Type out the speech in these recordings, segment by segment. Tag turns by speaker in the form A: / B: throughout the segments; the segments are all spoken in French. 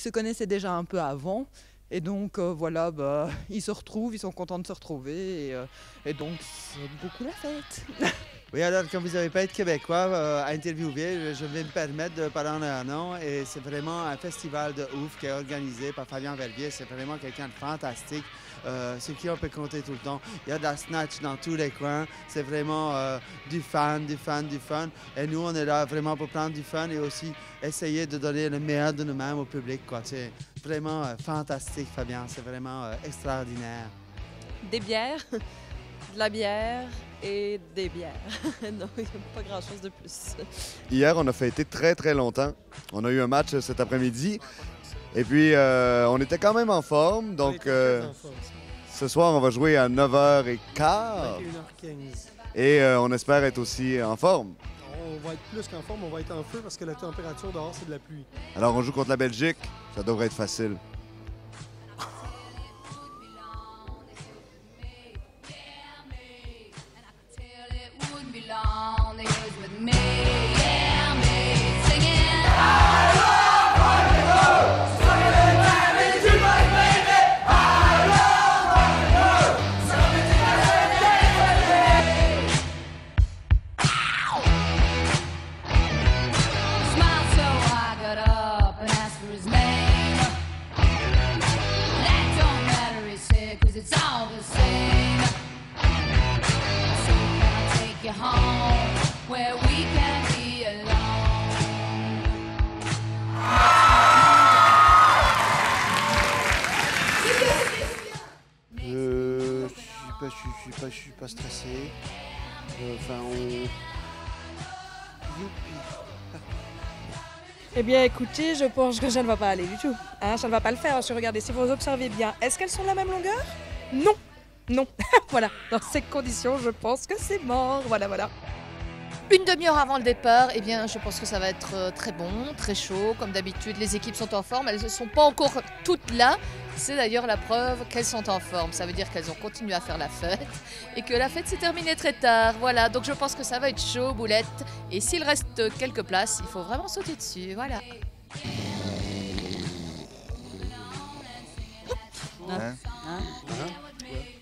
A: se connaissaient déjà un peu avant. Et donc voilà, ils se retrouvent, ils sont contents de se retrouver et donc c'est beaucoup la fête.
B: Oui, alors comme vous n'avez pas été québécois à interviewer, je vais me permettre de parler en un nom et c'est vraiment un festival de ouf qui est organisé par Fabien Verviers. C'est vraiment quelqu'un de fantastique. Sur qui on peut compter tout le temps. Il y a de la snatch dans tous les coins. C'est vraiment du fun. Et nous, on est là vraiment pour prendre du fun et aussi essayer de donner le meilleur de nous-mêmes au public, quoi. C'est vraiment fantastique, Fabien. C'est vraiment extraordinaire.
C: Des bières, de la bière et des bières. Non, il n'y a pas grand-chose de plus.
D: Hier, on a fêté très, très longtemps. On a eu un match cet après-midi. Et puis, on était quand même en forme. Donc, ce soir, on va jouer à 9h15.
E: 21h15.
D: Et on espère être aussi en forme.
E: On va être plus qu'en forme, on va être en feu parce que la température dehors, c'est de la pluie.
D: Alors, on joue contre la Belgique. Ça devrait être facile.
B: Je suis pas stressé.
F: Eh bien, écoutez, je pense que ça ne va pas aller du tout. Hein, ça ne va pas le faire. Si regardez, si vous observez bien, est-ce qu'elles sont de la même longueur? Non. Non. Voilà. Dans ces conditions, je pense que c'est mort. Voilà.
G: Une demi-heure avant le départ, eh bien, je pense que ça va être très bon, très chaud. Comme d'habitude, les équipes sont en forme. Elles ne sont pas encore toutes là. C'est d'ailleurs la preuve qu'elles sont en forme. Ça veut dire qu'elles ont continué à faire la fête et que la fête s'est terminée très tard. Voilà, donc je pense que ça va être chaud, boulette. Et s'il reste quelques places, il faut vraiment sauter dessus. Voilà.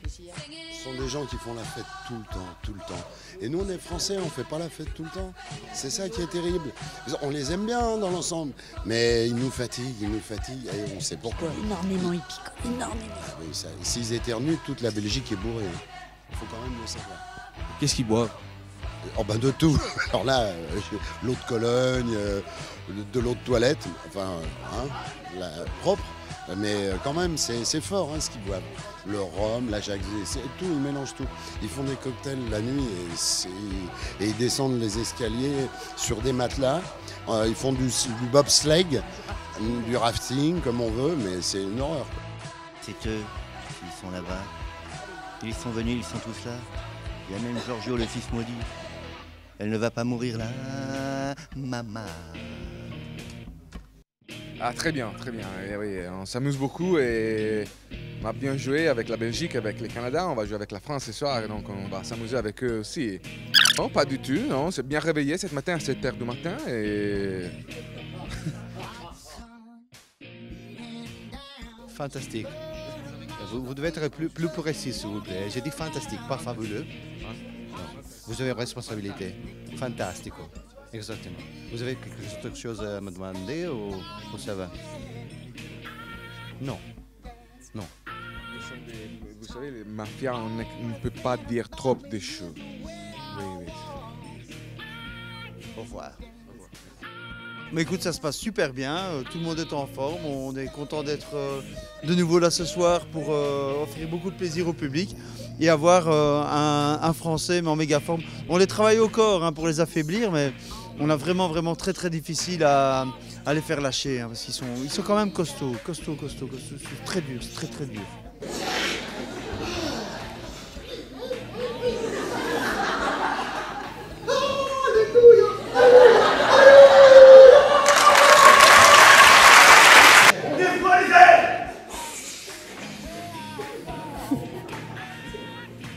H: Ce sont des gens qui font la fête tout le temps. Et nous, on est Français, on ne fait pas la fête tout le temps. C'est ça qui est terrible. On les aime bien dans l'ensemble, mais ils nous fatiguent, et on sait pourquoi.
I: Énormément, ils picolent, énormément.
H: Oui, s'ils éternuent, toute la Belgique est bourrée. Il faut quand même le savoir.
J: Qu'est-ce qu'ils boivent?
H: Oh ben de tout. Alors là, l'eau de Cologne, de l'eau de toilette, propre. Mais quand même, c'est fort ce qu'ils boivent. Le rhum, la Jacques, c'est tout, ils mélangent tout. Ils font des cocktails la nuit et ils descendent les escaliers sur des matelas. Ils font du bobsleigh, du rafting, comme on veut, mais c'est une horreur.
K: C'est eux, ils sont là-bas. Ils sont venus, ils sont tous là. Il y a même Giorgio, le fils maudit. Elle ne va pas mourir là, maman.
L: Ah, très bien. Et oui, on s'amuse beaucoup et on a bien joué avec la Belgique, avec le Canada. On va jouer avec la France ce soir, et donc on va s'amuser avec eux aussi. Non, pas du tout, non. C'est bien réveillé ce matin à 7h du matin et...
B: Fantastique. Vous devez être plus précis, s'il vous plaît. J'ai dit fantastique, pas fabuleux. Vous avez responsabilité. Fantastico. Exactement. Vous avez quelque chose à me demander ou ça va? Non.
L: Vous savez, les mafias, on ne peut pas dire trop de choses. Oui.
B: Au revoir. Mais écoute, ça se passe super bien, tout le monde est en forme, on est content d'être de nouveau là ce soir pour offrir beaucoup de plaisir au public et avoir un Français mais en méga forme. On les travaille au corps pour les affaiblir, mais on a vraiment très difficile à les faire lâcher parce qu'ils sont quand même costauds. C'est très dur, c'est très dur.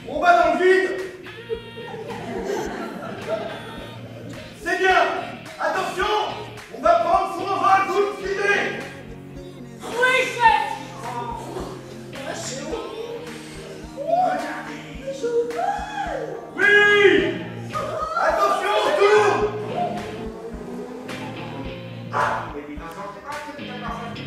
M: On va dans le vide. C'est bien. Attention, on va prendre son envol, vous le filez.
J: Attention